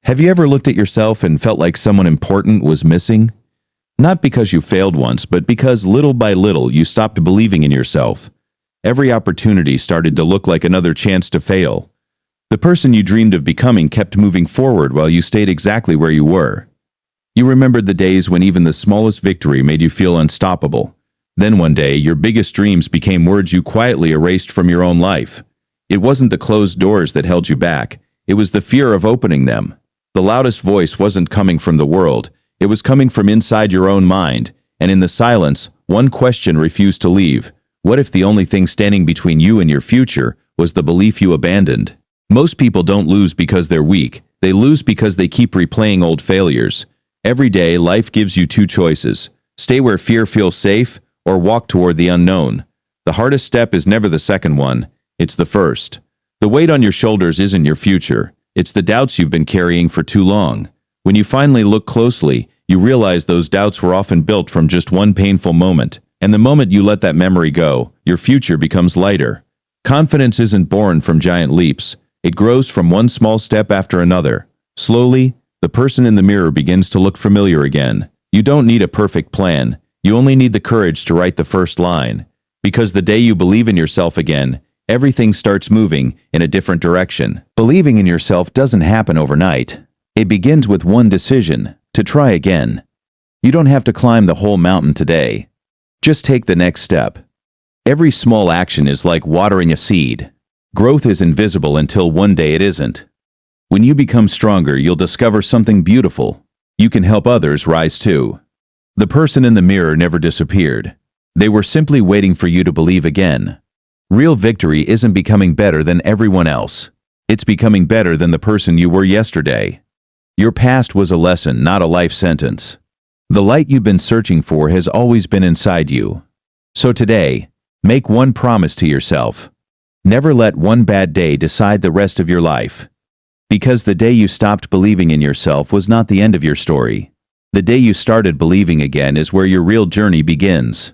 Have you ever looked at yourself and felt like someone important was missing? Not because you failed once, but because little by little you stopped believing in yourself. Every opportunity started to look like another chance to fail. The person you dreamed of becoming kept moving forward while you stayed exactly where you were. You remembered the days when even the smallest victory made you feel unstoppable. Then one day, your biggest dreams became words you quietly erased from your own life. It wasn't the closed doors that held you back. It was the fear of opening them. The loudest voice wasn't coming from the world. It was coming from inside your own mind. And in the silence, one question refused to leave. What if the only thing standing between you and your future was the belief you abandoned? Most people don't lose because they're weak. They lose because they keep replaying old failures. Every day, life gives you two choices: stay where fear feels safe, or walk toward the unknown. The hardest step is never the second one, it's the first. The weight on your shoulders isn't your future, it's the doubts you've been carrying for too long. When you finally look closely, you realize those doubts were often built from just one painful moment, and the moment you let that memory go, your future becomes lighter. Confidence isn't born from giant leaps, it grows from one small step after another. Slowly, the person in the mirror begins to look familiar again. You don't need a perfect plan. You only need the courage to write the first line. Because the day you believe in yourself again, everything starts moving in a different direction. Believing in yourself doesn't happen overnight. It begins with one decision: to try again. You don't have to climb the whole mountain today. Just take the next step. Every small action is like watering a seed. Growth is invisible until one day it isn't. When you become stronger, you'll discover something beautiful. You can help others rise too. The person in the mirror never disappeared. They were simply waiting for you to believe again. Real victory isn't becoming better than everyone else. It's becoming better than the person you were yesterday. Your past was a lesson, not a life sentence. The light you've been searching for has always been inside you. So today, make one promise to yourself. Never let one bad day decide the rest of your life. Because the day you stopped believing in yourself was not the end of your story. The day you started believing again is where your real journey begins.